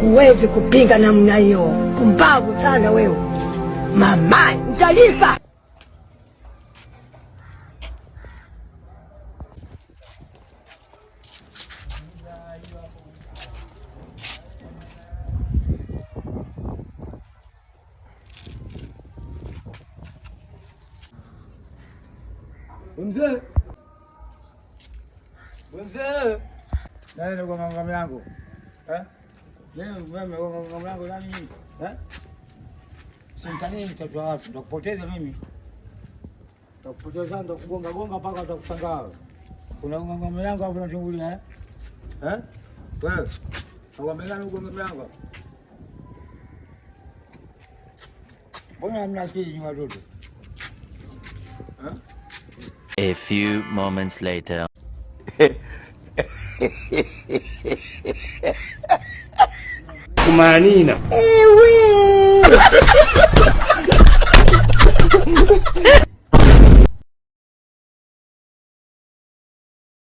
Huwezi kupinga namna hiyo. Pumbavu sana wewe. Mama, nitalipa. Mzee. Mzee. Nani ndo kwa mlango? Leo mimi kwa mlango nani mimi? Simtani mtoto wa watu, nitakupoteza mimi. Nitakupoteza ndo kugonga gonga mpaka utakushangaa. Kuna mlango hapo unachungulia Wewe. Kwa mlango ugonga mlango. Mbona hamna akili ni watoto? A few moments later. Kumanina. Ewe.